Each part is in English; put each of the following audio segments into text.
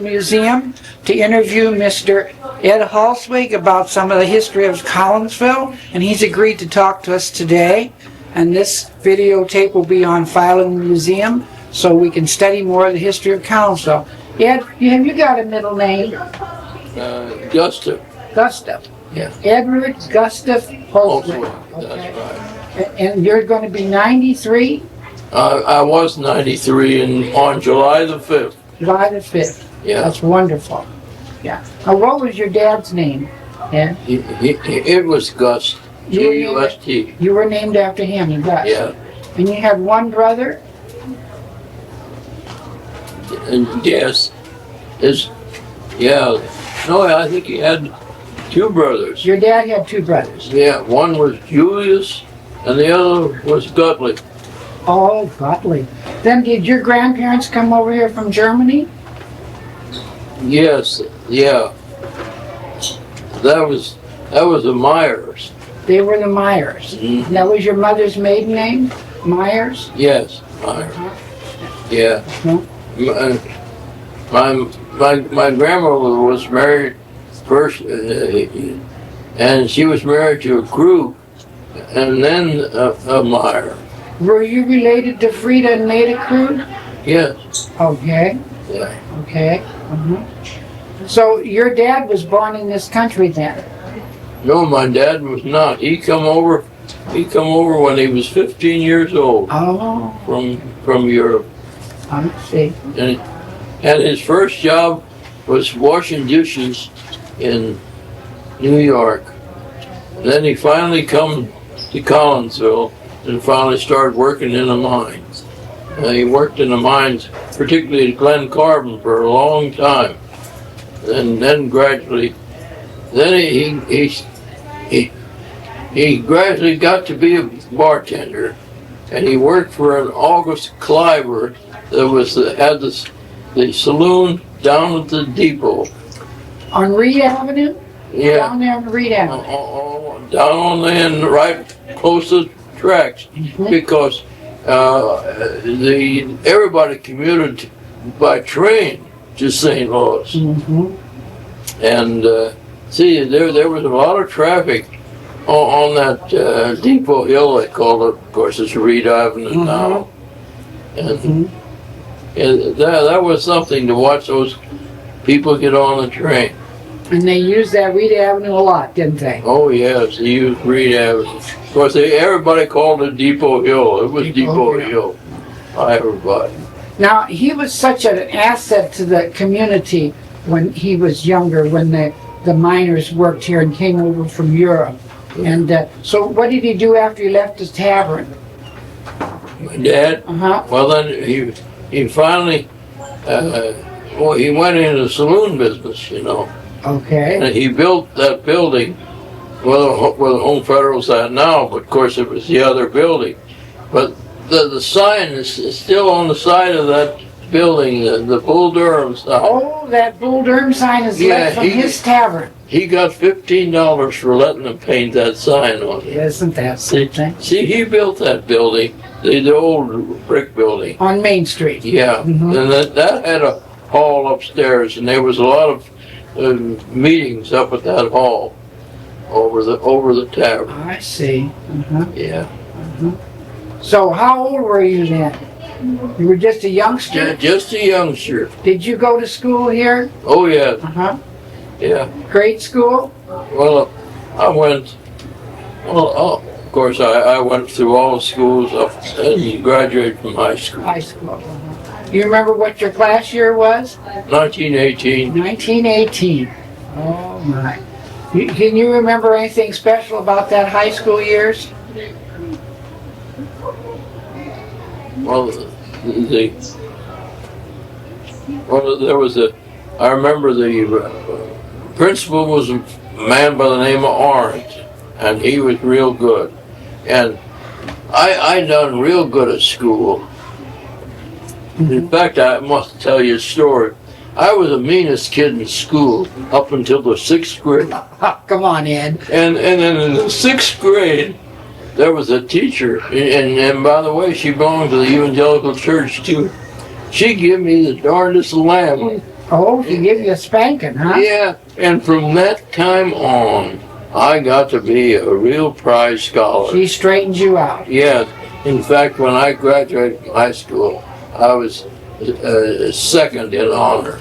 Museum to interview Mr. Ed Holzweg about some of the history of Collinsville, and he's agreed to talk to us today. And this videotape will be on file in the museum so we can study more of the history of Collinsville. Ed, have you got a middle name? Gustav. Gustav. Yeah. Edward Gustav Holzweg. Okay. That's right. And you're going to be 93? I was 93 on July the 5th. July the 5th. Yeah. That's wonderful. Yeah. Now, what was your dad's name, Ed? It was Gus. G-U-S-T. You were named after him, Gus. Yeah. And you had one brother? And yes. Yeah. No, I think he had two brothers. Your dad had two brothers? Yeah. One was Julius and the other was Gottlieb. Oh, Gottlieb. Then did your grandparents come over here from Germany? Yes. Yeah. That was the Myers. They were the Myers. Mm-hmm. And that was your mother's maiden name? Myers? Yes, Myers. Yeah. Uh-huh. My grandmother was married first, and she was married to a Krug, and then a Meyer. Were you related to Frida and Maida Krug? Yes. Okay. Yeah. Okay. So your dad was born in this country then? No, my dad was not. He come over when he was 15 years old. Oh. From Europe. I see. And his first job was washing dishes in New York. Then he finally come to Collinsville and finally started working in the mines. He worked in the mines, particularly at Glen Carbon, for a long time. And then gradually, he gradually got to be a bartender, and he worked for an August Cliver that had the saloon down at the depot. On Reed Avenue? Yeah. Down there on Reed Avenue. Down on the end, right close to the tracks, because everybody commuted by train to St. Louis. And there was a lot of traffic on that Depot Hill, they called it. Of course, it's Reed Avenue now. And that was something to watch those people get on the train. And they used that Reed Avenue a lot, didn't they? Oh yes, they used Reed Avenue. Of course, everybody called it Depot Hill. It was Depot Hill by everybody. Now, he was such an asset to the community when he was younger, when the miners worked here and came over from Europe. And so what did he do after he left his tavern? My dad? Well, then he finally, he went into the saloon business, you know. Okay. And he built that building where the Home Federal's at now, but of course it was the other building. But the sign is still on the side of that building, the Bull Durham sign. Oh, that Bull Durham sign is left from his tavern. He got $15 for letting them paint that sign on it. Isn't that something? See, he built that building, the old brick building. On Main Street. Yeah, and that had a hall upstairs, and there was a lot of meetings up at that hall over the tavern. I see. Yeah. So how old were you then? You were just a youngster? Just a youngster. Did you go to school here? Oh yeah. Yeah. Grade school? Well, of course I went through all the schools up and graduated from high school. High school. You remember what your class year was? 1918. 1918. Oh my. Can you remember anything special about that high school years? Well, there was I remember the principal was a man by the name of Orange, and he was real good. And I done real good at school. In fact, I must tell you a story. I was the meanest kid in school up until the 6th grade. Come on, Ed. And then in the 6th grade, there was a teacher, and by the way, she belonged to the evangelical church too. She gave me the darndest lamb Oh, he gave you a spanking, huh? Yeah, and from that time on, I got to be a real prize scholar. He straightened you out. Yes. In fact, when I graduated from high school, I was second in honor.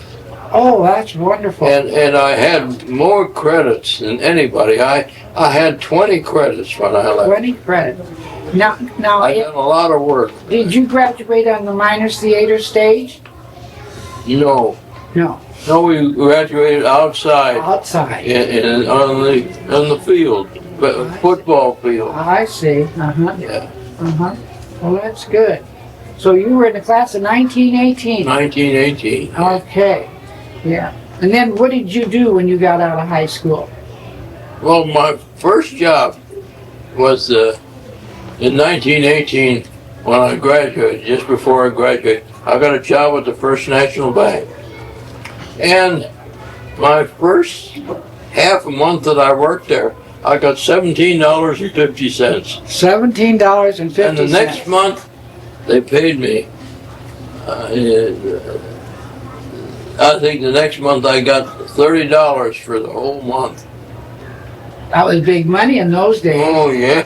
Oh, that's wonderful. And I had more credits than anybody. I had 20 credits when I left. 20 credits. Now, I done a lot of work. did you graduate on the Miners Theater stage? No. No. No, we graduated outside. Outside. On the field, football field. I see. Uh-huh. Yeah. Uh-huh. Well, that's good. So you were in the class of 1918? 1918. Okay. Yeah. And then what did you do when you got out of high school? Well, my first job was in 1918 when I graduated, just before I graduated. I got a job at the First National Bank. And my first half a month that I worked there, I got $17.50. $17.50. And the next month, they paid me. I think the next month I got $30 for the whole month. That was big money in those days. Oh, yeah.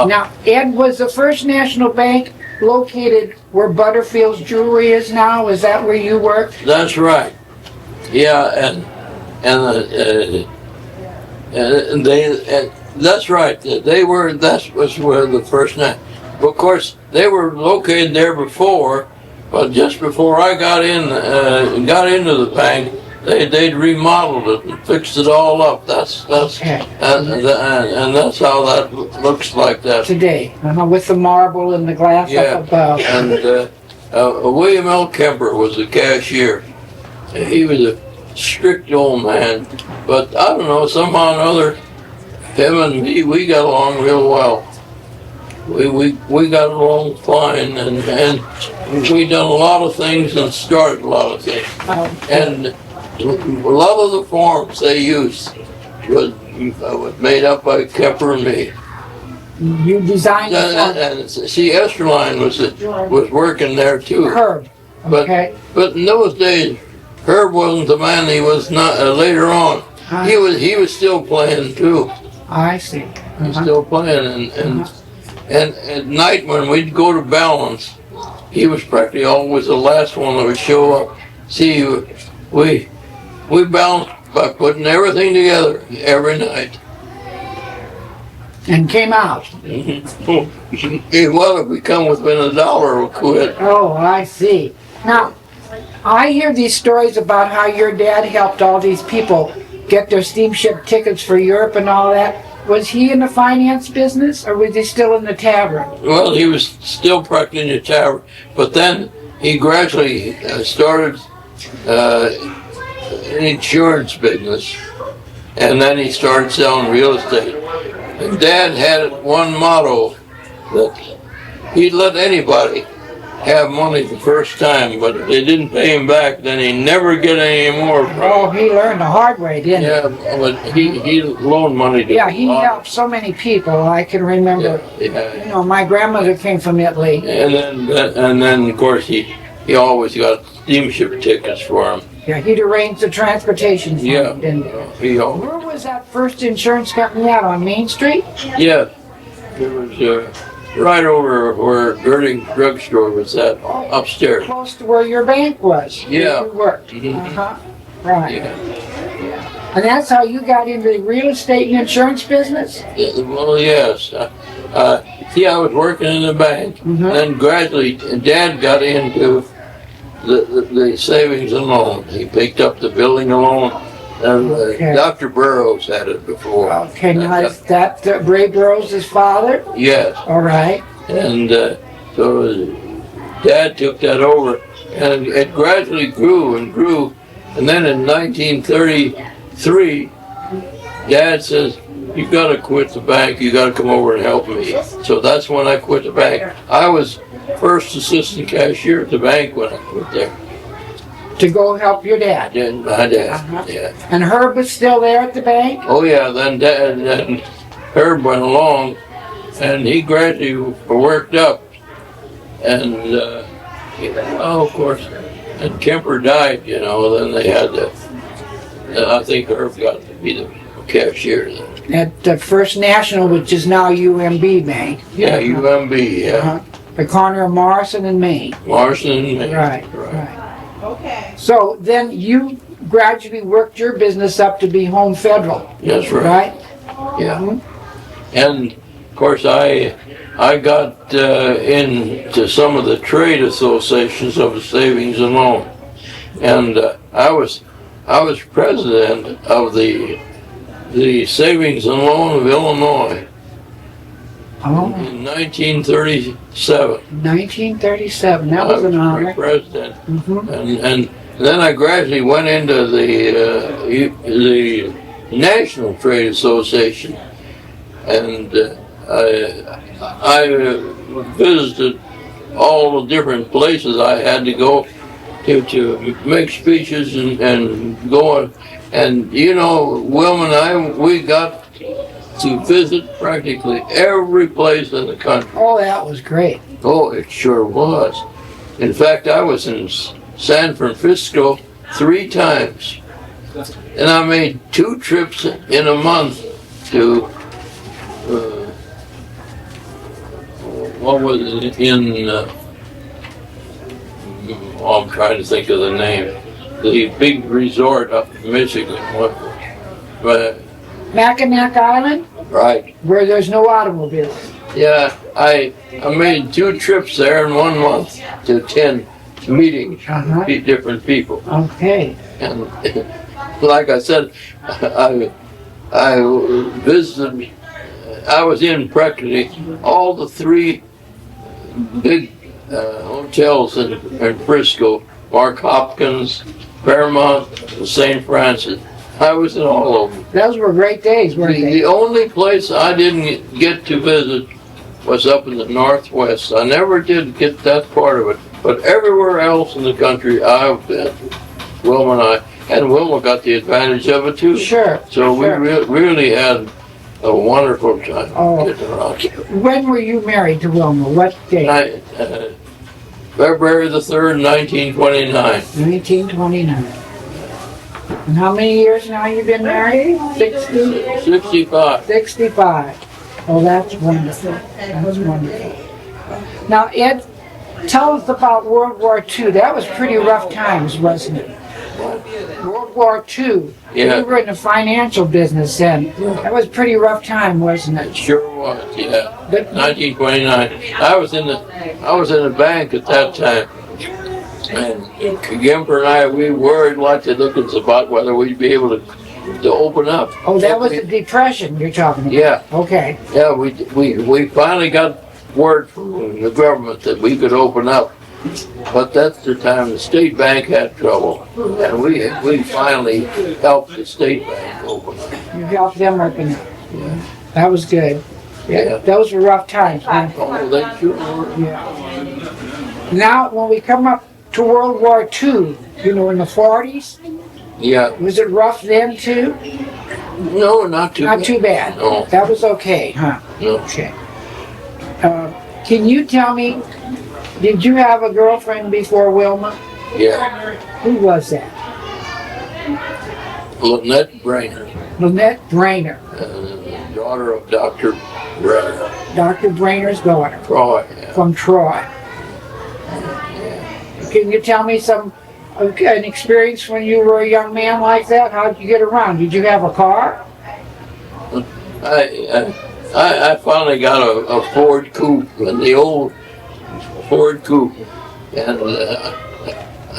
Now, Ed, was the First National Bank located where Butterfield's Jewelry is now? Is that where you worked? That's right. Yeah, and that's right. That was where the First Of course, they were located there before, but just before I got into the bank, they'd remodeled it and fixed it all up. Okay. And that's how that looks like that Today, with the marble and the glass up above. And William L. Kemper was the cashier. He was a strict old man, but I don't know, somehow or other, him and me, we got along real well. We got along fine, and we done a lot of things and started a lot of things. And a lot of the forms they used was made up by Kemper and me. You designed it. And see, Esterline was working there too. Herb. Okay. But in those days, Herb wasn't the man he was not later on. He was still playing too. I see. He's still playing, and at night when we'd go to balance, he was practically always the last one that would show up. See, we balanced by putting everything together every night. And came out. Well, if we come within $1, we'll quit. Oh, I see. Now, I hear these stories about how your dad helped all these people get their steamship tickets for Europe and all that. Was he in the finance business, or was he still in the tavern? Well, he was still practically in the tavern, but then he gradually started an insurance business, and then he started selling real estate. And Dad had one motto, that he'd let anybody have money the first time, but if they didn't pay him back, then he'd never get any more. Oh, he learned the hard way, didn't he? Yeah, but he loaned money to Yeah, he helped so many people. I can remember. Yeah. You know, my grandmother came from Italy. And then of course he always got steamship tickets for him. Yeah, he'd arranged the transportation for him, didn't he? Where was that first insurance company at, on Main Street? Yeah, it was right over where Girding Drugstore was at, upstairs. Close to where your bank was. Yeah. Where you worked. Right. Yeah. And that's how you got into the real estate and insurance business? Well, yes. I was working in the bank, and then gradually Dad got into the savings and loan. He picked up the building loan, and Dr. Burroughs had it before. Okay, now is that Ray Burroughs' father? Yes. All right. And so Dad took that over, and it gradually grew and grew. And then in 1933, Dad says, "You got to quit the bank. You got to come over and help me." So that's when I quit the bank. I was first assistant cashier at the bank when I quit there. To go help your dad? And my dad, yeah. And Herb was still there at the bank? Oh yeah, then Herb went along, and he gradually worked up. And, of course, and Kemper died, you know, then they had to, I think Herb got to be the cashier then. At First National, which is now UMB Bank. Yeah, UMB, yeah. Uh-huh. The corner of Morrison and Main. Morrison and Main. Right. Okay. So then you gradually worked your business up to be Home Federal. That's right. Right? Yeah. Mm-hmm. And of course I got into some of the trade associations of the savings and loan. And I was president of the Savings and Loan of Illinois in 1937. 1937. That was an honor. President. Mm-hmm. And then I gradually went into the National Trade Association, and I visited all the different places I had to go to make speeches and go on. And you know, Wilma and I, we got to visit practically every place in the country. Oh, that was great. Oh, it sure was. In fact, I was in San Francisco 3 times. And I made 2 trips in a month to, what was it, I'm trying to think of the name. The big resort up in Michigan. But, Mackinac Island, right. where there's no automobiles. Yeah, I made 2 trips there in 1 month to attend meetings Uh-huh. with different people. Okay. And like I said, I visited, I was in practically all the 3 big hotels in Frisco, Mark Hopkins, Fairmont, and St. Francis. I was in all of them. Those were great days, weren't they? The only place I didn't get to visit was up in the Northwest. I never did get that part of it, but everywhere else in the country I've been, Wilma and Wilma got the advantage of it too. Sure. So sure. we really had a wonderful time getting around. When were you married to Wilma? What day? February the 3rd, 1929. 1929. And how many years now you been married? 60? 65. 65. Oh, that's wonderful. That's wonderful. Now, Ed, tell us about World War II. That was pretty rough times, wasn't it? World War II. Yeah. You were in the financial business then. That was a pretty rough time, wasn't It it? sure was, yeah. But 1929. I was in the bank at that time. And Gimper and I, we worried like the Dickens about whether we'd be able to open up. oh, that was the Depression you're talking about. Yeah, Okay. yeah. We finally got word from the government that we could open up, but that's the time the state bank had trouble, and we finally helped the state bank open up. You helped them open up. Yeah. That was good. Yeah. Those were rough times, man. Oh, they sure were. Yeah. Now, when we come up to World War II, you know, in the 40s, Yeah. was it rough then too? No, not too Not bad. too bad. No. That was okay, huh? No. Okay. Can you tell me, did you have a girlfriend before Wilma? Yeah. Who was that? Lynette Brainerd, Lynette Brainerd, daughter of Dr. Brainerd. Dr. Brainer's daughter Troy. Yeah. from Troy. Can you tell me an experience when you were a young man like that? How did you get around? Did you have a car? I finally got a Ford Coupe, the old Ford Coupe, and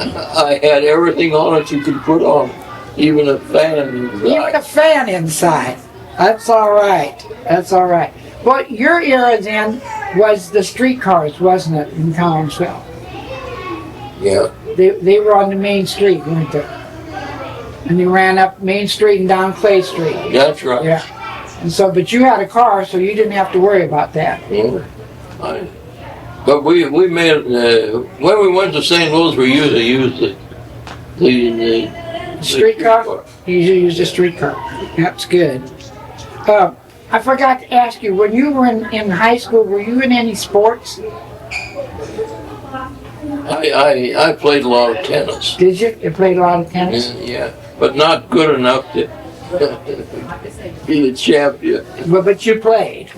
I had everything on it you could put on, even a fan inside. Even a fan inside. That's all right. That's all right. Well, your era then was the streetcars, wasn't it, in Collinsville? Yeah. They were on the main street, weren't they? And they ran up Main Street and down Clay Street. That's right. Yeah. And so, but you had a car, so you didn't have to worry about that. Yeah. But we made when we went to St. Louis, we usually used the Streetcar? You usually use a streetcar. That's good. I forgot to ask you, when you were in high school, were you in any sports? I played a lot of tennis. Did you? You played a lot of tennis? Yeah, but not good enough to be a champion. But you played.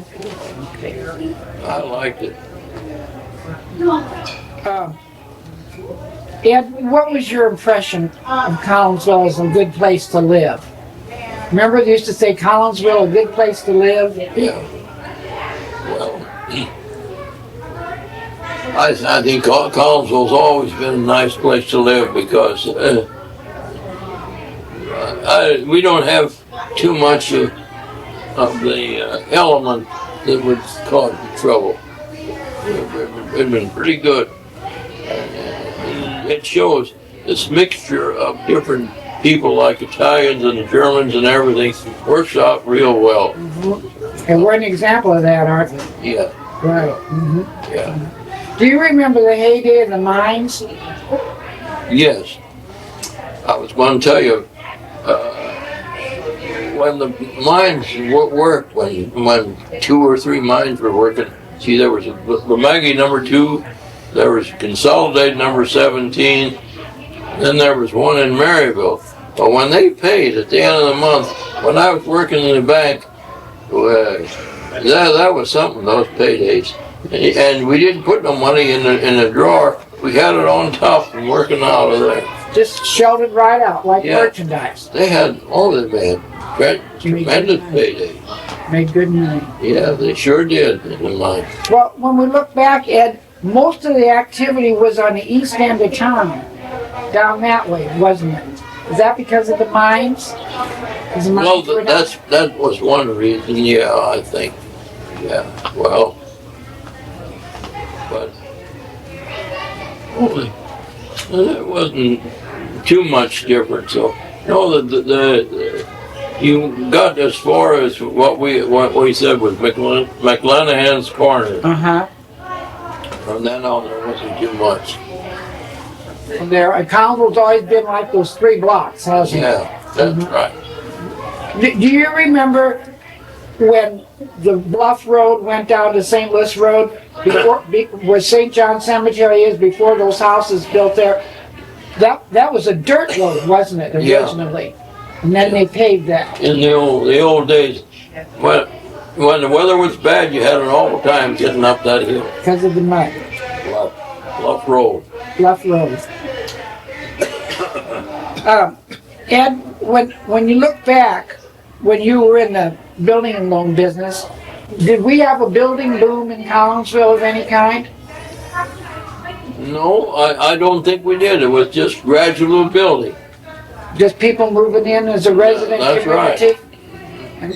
I liked it. Ed, what was your impression of Collinsville as a good place to live? Remember they used to say Collinsville, a good place to live? Yeah. Well, I think Collinsville's always been a nice place to live because we don't have too much of the element that would cause trouble. It's been pretty good. It shows this mixture of different people like Italians and Germans and everything works out real well. Mm-hmm. And we're an example of that, aren't we? Yeah. Right. Mm-hmm. Yeah. Do you remember the heyday of the mines? Yes. I was going to tell you, when the mines worked, when 2 or 3 mines were working, see, there was Maggie number 2, there was Consolidated number 17, then there was one in Maryville. But when they paid at the end of the month, when I was working in the bank, that was something, those paydays. And we didn't put no money in the drawer. We had it on top and working out of there. Just shelled it right out like merchandise. They had tremendous paydays. Made good money. Yeah, they sure did in the mine. Well, when we look back, Ed, most of the activity was on the east end of town, down that way, wasn't it? Is that because of the mines? Well, that was one reason, yeah, I think. Yeah, well, but it wasn't too much different. So, no, you got as far as what we said was McLenahan's Corner. Uh-huh. From then on, there wasn't too much. There, Collinsville's always been like those 3 blocks, hasn't it? Yeah, that's right. Do you remember when the Bluff Road went down to St. Louis Road, where St. John Cemetery is, before those houses built there? That was a dirt road, wasn't it, originally? Yeah. And then they paved that. In the old days, when the weather was bad, you had it all the time getting up that hill. Because of the mud. Bluff Road. Bluff Road. Ed, when you look back, when you were in the building and loan business, did we have a building boom in Collinsville of any kind? No, I don't think we did. It was just gradual building. Just people moving in as a resident community? Right.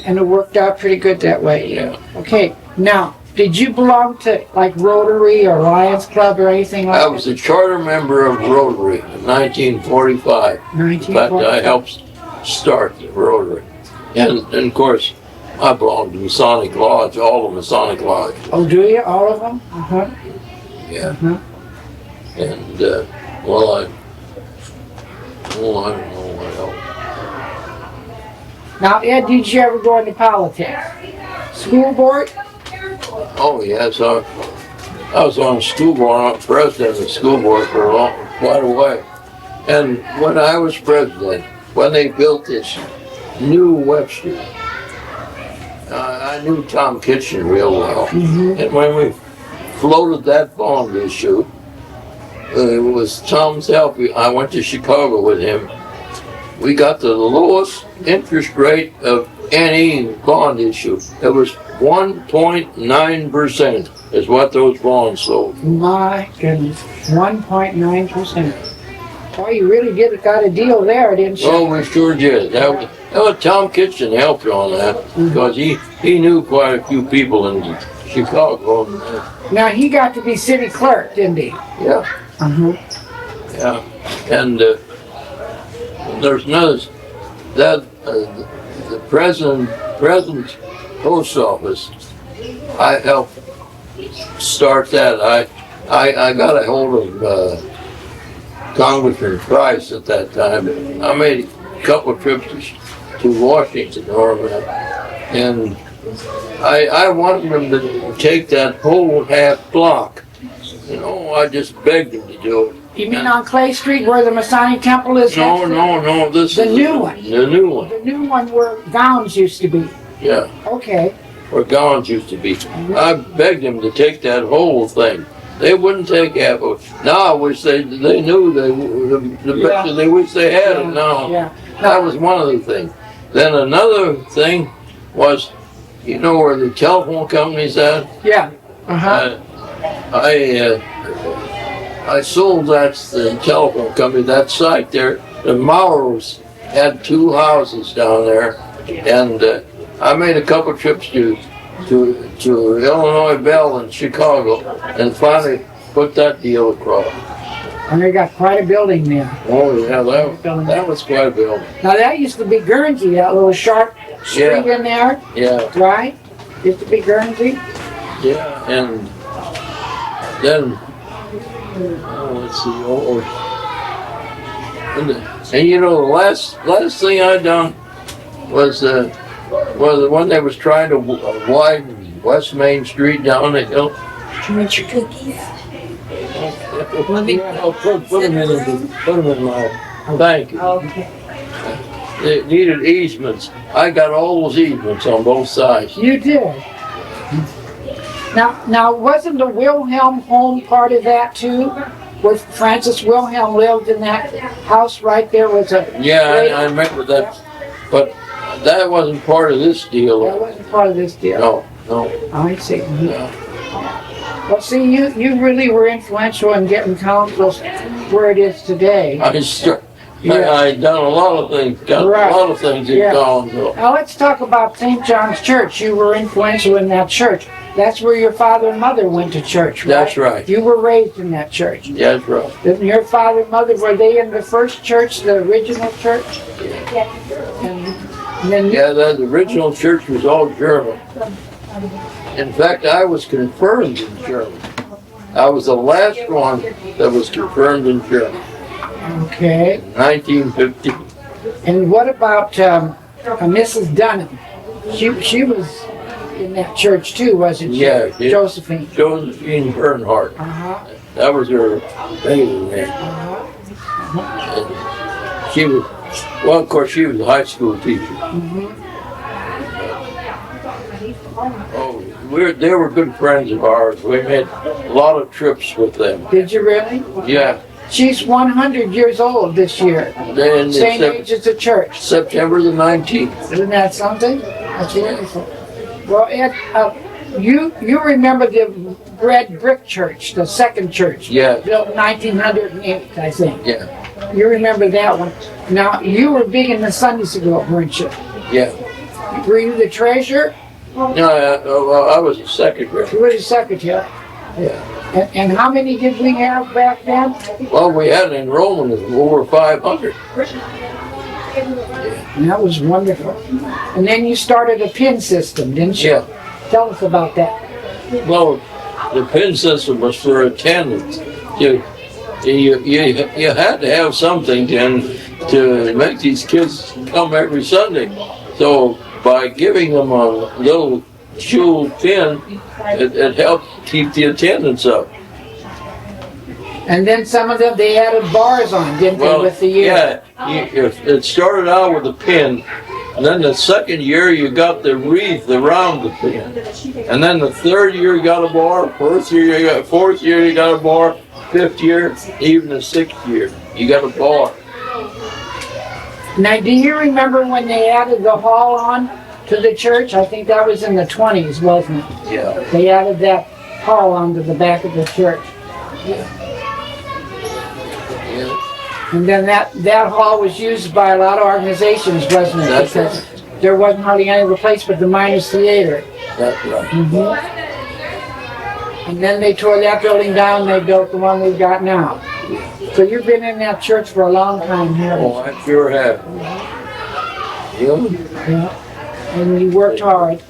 And it worked out pretty good that way. Yeah. Okay, now, did you belong to like Rotary or Lions Club or anything like that? I was a charter member of Rotary in 1945. In fact, I helped start the Rotary. And of course, I belonged to Masonic Lodge, all the Masonic Lodge. Oh, do you? All of them? Uh-huh. Yeah. Uh-huh. And, well, I don't know what else. Now, Ed, did you ever go into politics? School board? Oh, yes. I was on the school board, president of the school board for quite a while. And when I was president, when they built this new Webster, I knew Tom Kitchen real well. Mm-hmm. And when we floated that bond issue, it was Tom's help. I went to Chicago with him. We got the lowest interest rate of any bond issue. It was 1.9% is what those bonds sold. My goodness, 1.9%. Boy, you really got a deal there, didn't you? Oh, we sure did. That was Tom Kitchen helped on that because he knew quite a few people in Chicago. Now, he got to be city clerk, didn't he? Yeah. Uh-huh. Yeah. And there's another, the present post office, I helped start that. I got a hold of Congressman Price at that time. I made a couple of trips to Washington, Oregon, and I wanted him to take that whole half block You know, I just begged him to do it. You mean on Clay Street where the Masonic Temple is? No, this The is new one. The new one. The new one where Gowns used to be. Yeah, Okay. where Gowns used to be. I begged him to take that whole thing. They wouldn't take half of it. Now I wish they knew they wish they had it now. Yeah. That was one of the things. Then another thing was, you know where the telephone company's at? Yeah. Uh-huh. I sold the telephone company, that site there. The Maurers had 2 houses down there, and I made a couple trips to Illinois Bell and Chicago, and finally put that deal across. And they got quite a building there. Oh yeah, that was quite a building. Now that used to be Guernsey, that little sharp street in there, Yeah, right? Used to be Guernsey. yeah, and then let's see. And you know, the last thing I done was when they was trying to widen West Main Street down the hill. Did you want your cookies? Put them in my. Thank you. Okay. They needed easements. I got all those easements on both sides. You did. Now wasn't the Wilhelm home part of that too? Where Francis Wilhelm lived in that house right there was a... Yeah, I remember that, but that wasn't part of this deal. That wasn't part of this deal. No. Oh, I see. Yeah. Well, see, you really were influential in getting council where it is today. I done a lot of things, got a lot of things in Collinsville. Now let's talk about St. John's Church. You were influential in that church. That's where your father and mother went to church, right? That's right. You were raised in that church. That's right. Didn't your father and mother, were they in the first church, the original church? And then Yeah, the original church was all German. In fact, I was confirmed in German. I was the last one that was confirmed in German. Okay. 1950. And what about Mrs. Dunham? She was in that church too, wasn't she? Yeah. Josephine. Josephine Bernhardt. Uh-huh. That was her maiden name. Uh-huh. And she was, well, of course, she was a high school teacher. Mm-hmm. Oh, they were good friends of ours. We made a lot of trips with them. Did you really? Yeah. She's 100 years old this year. Then Same age as the church. September the 19th. Isn't that something? That's wonderful. Well, Ed, you remember the red brick church, the second church? Yeah. Built in 1908, I think. Yeah. You remember that one. Now, you were big in the Sunday school, weren't you? Yeah. Were you the treasurer? No, I was a secretary. You were the secretary. Yeah. And how many did we have back then? Well, we had an enrollment of over 500. And that was wonderful. And then you started a pin system, didn't you? Yeah. Tell us about that. Well, the pin system was for attendance. You had to have something to make these kids come every Sunday. So by giving them a little jewel pin, it helped keep the attendance up. And then some of them, they added bars on, didn't they, with the year? Yeah, it started out with a pin, and then the second year you got the wreath around the pin. And then the third year you got a bar, fourth year you got a bar, fifth year, even the sixth year, you got a bar. Now, do you remember when they added the hall on to the church? I think that was in the 20s, wasn't it? Yeah. They added that hall onto the back of the church. And then that hall was used by a lot of organizations, wasn't it? That's because there wasn't hardly any other place but the Miners Theater. That's right. Mm-hmm. And then they tore that building down and they built the one we've got now. So you've been in that church for a long time, haven't you? Oh, I sure have. Yeah. Yeah. And you worked hard.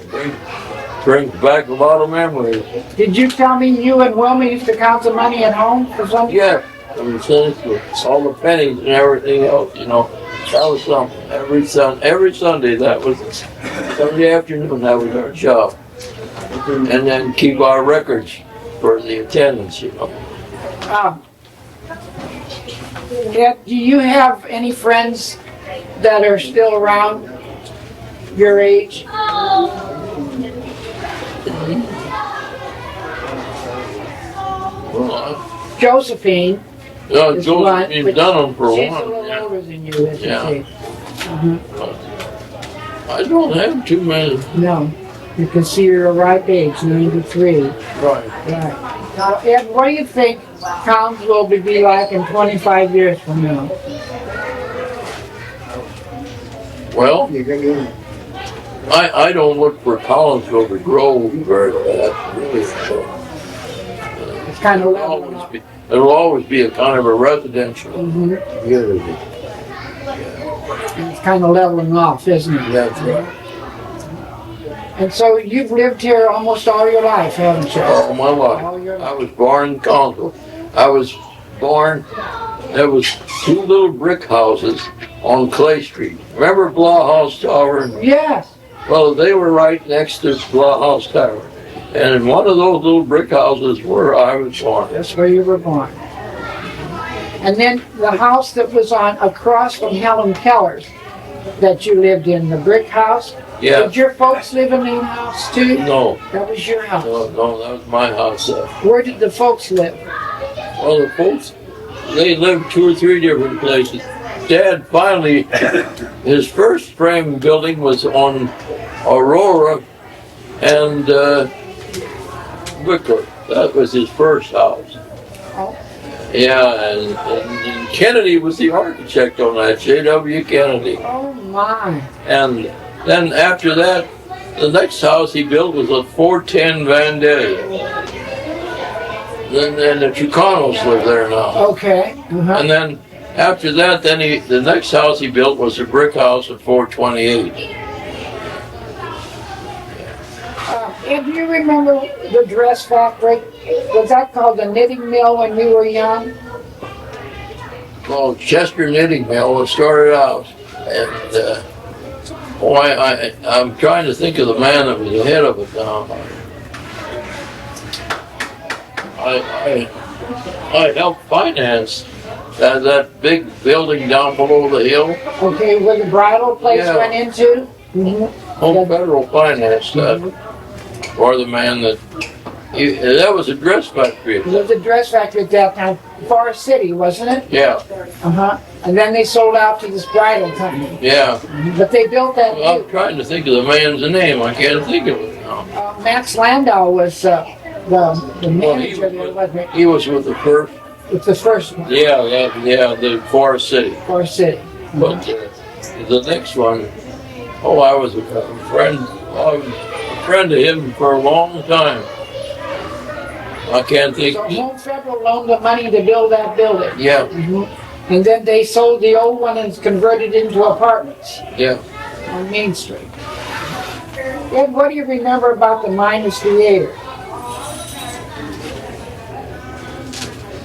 Brings back a lot of memories. Did you tell me you and Wilma used to count the money at home for something? Yeah. I mean, all the pennies and everything else, that was something. Every Sunday, that was Sunday afternoon, that was our job. And then keep our records for the attendance, Ed, do you have any friends that are still around your age? Well, Josephine. Is Josephine's one, done them for a she's a while. little Yeah. older than you, isn't Yeah. she? I don't have too many. No. You can see you're a ripe age, 93. Right. Right. Now, Ed, what do you think Collinsville will be like in 25 years from now? Well, I don't look for Collinsville to grow very fast, really. It's kind of It'll leveling always off. be, it'll always be a kind of a residential Mhm. community. It's kind of leveling off, isn't it? That's right. And so you've lived here almost all your life, haven't you? All my All life. your I was born in Collinsville. I was born, there was two little brick houses on Clay Street. Remember Blah House Tower? Yes. Well, they were right next to Blah House Tower. And in one of those little brick houses where I was born. That's where you were born. And then the house that was on across from Helen Keller's that you lived in, the brick house. Yeah. Did your folks live in that house too? No, That was your house. no, that was my house. Where did the folks live? Well, the folks, they lived 2 or 3 different places. Dad finally, his first frame building was on Aurora and Wickler. That was his first house. Oh. Yeah, and Kennedy was the architect on that, J.W. Kennedy. Oh my. And then after that, the next house he built was a 410 Vandalia. Then the Chicanos live there now. Okay. Uh-huh. And then after that, the next house he built was a brick house at 428. And do you remember the dress factory? Was that called the knitting mill when you were young? Well, Chester Knitting Mill was started out, and I'm trying to think of the man that was the head of it now. I helped finance that big building down below the hill. Okay, where the bridal place Yeah. went into? Mm-hmm. Home Federal financed that, or the man that was a dress factory. There was a dress factory at that time, Forest City, wasn't it? Yeah, Uh-huh. And then they sold out to this bridal company. yeah. But they built that Well, I'm too. trying to think of the man's name. I can't think of it now. Max Landau was the manager there, Well, wasn't it? he was with the first. With the first one, Yeah, the Forest City. Forest City. But the next one, I was a friend of him for a long time. I can't think. So Home Federal loaned the money to build that building. Yeah, And then they sold the old one and converted it into apartments yeah. on Main Street. Ed, what do you remember about the Miners Theater?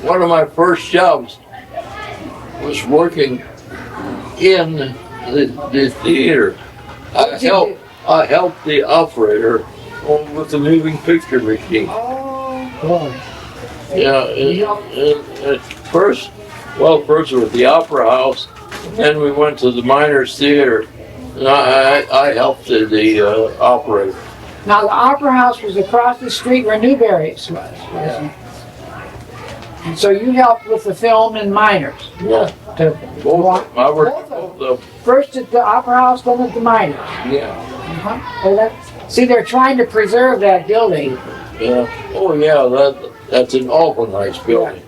One of my first jobs was working in the theater. What did you I helped the operator with the moving picture machine. Oh, boy. Yeah, at first it was the Opera House, then we went to the Miners Theater, and I helped the operator. Now, the Opera House was across the street where Newberry's was, wasn't it? And so you helped with the film in Miners. Yeah. To Both, I worked Both at of both of them. First at the Opera House, then at the Miners. Yeah, Well, see, they're trying to preserve that building. yeah. Oh, yeah, that's an awful nice building.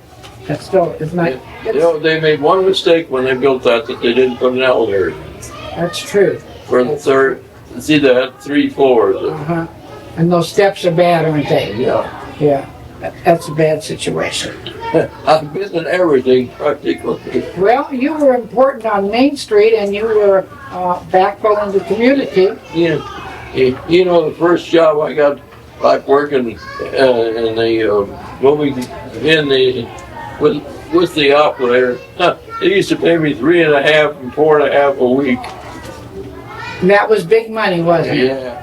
That's still, it's not, You know, they made one mistake when they built that they didn't put an elevator that's true. for the third. See, they had 3 floors. Uh-huh. And those steps are bad, aren't they? Yeah. Yeah. That's a bad situation. I've been in everything practically. Well, you were important on Main Street and you were backbone of the community. You know, the first job I got, like working in the moving with the operator, they used to pay me 3.5 and 4.5 a week. And that was big money, wasn't it? Yeah.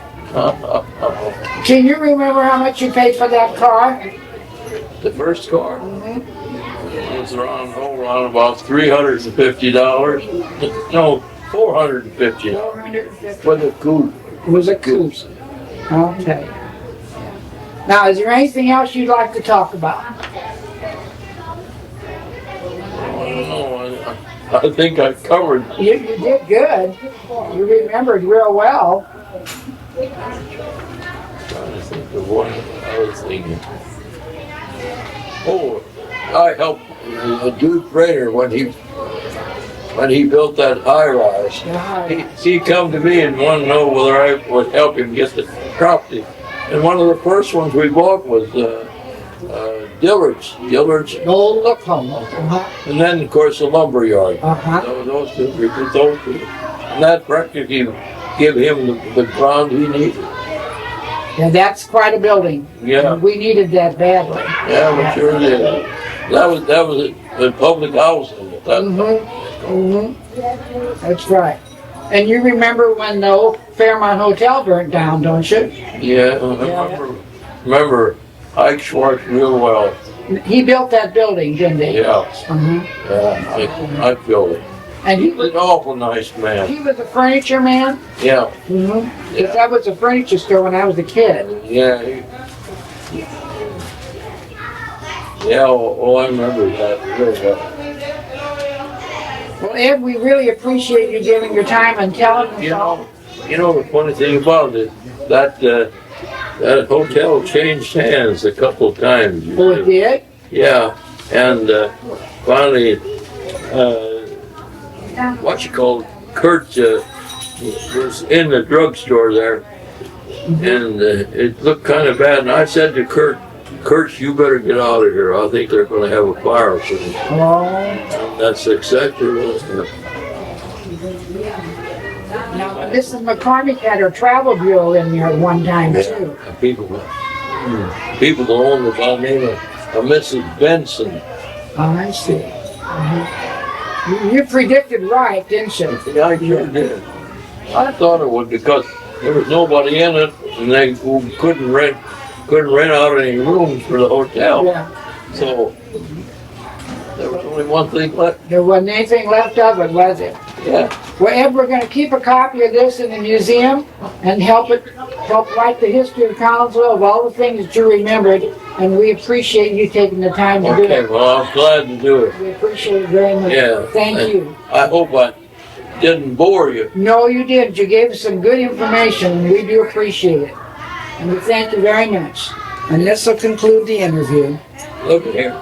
Can you remember how much you paid for that car? The first car. was around about $350. No, $450 $450. for the coupe. It was a coupe. Okay. Now, is there anything else you'd like to talk about? I think I covered. You did good. You remembered real well. Trying to think of one other thing. Oh, I helped Duke Rader when he built that high rise. He come to me and wanted to know whether I would help him get the property. And one of the first ones we bought was Dillard's. Old look home. And then, of course, the lumber yard. Uh-huh. Those two, we did those two. And that practically gave him the ground he needed. Yeah, that's quite a building. Yeah. We needed that badly. Yeah, we sure did. That was a public housing at that time. That's right. And you remember when the old Fairmont Hotel burnt down, don't you? Yeah, I remember Ike Schwartz real well. He built that building, didn't he? Yeah. Mm-hmm. I feel it. And He was an awful nice man. he was a furniture man? Yeah. Mm-hmm. Because that was a furniture store when I was a kid. Yeah. Yeah, oh, I remember that real well. Well, Ed, we really appreciate you giving your time and telling us all. You know the funny thing about it, that hotel changed hands a couple of times. Oh, it did? Yeah, and finally, Kurt was in the drugstore there, and it looked kind of bad. And I said to Kurt, you better get out of here. I think they're going to have a fire soon. Oh. That's exactly what it was. Now, Mrs. McCormick had her travel bureau in there at one time, too. People that owned it by the name of Mrs. Benson. Oh, I see. You predicted right, didn't you? Yeah, I sure did. I thought it would because there was nobody in it, and they couldn't rent out any rooms for the hotel. Yeah. So there was only one thing left. There wasn't anything left of it, was it? Yeah. Well, Ed, we're going to keep a copy of this in the museum and help write the history of Collinsville, of all the things that you remembered, and we appreciate you taking the time to do Okay, it. well, I'm glad to do it. We appreciate it very much. Yeah. Thank and you. I hope I didn't bore you. No, you didn't. You gave us some good information, and we do appreciate it. And we thank you very much. And this will conclude the interview. Look here.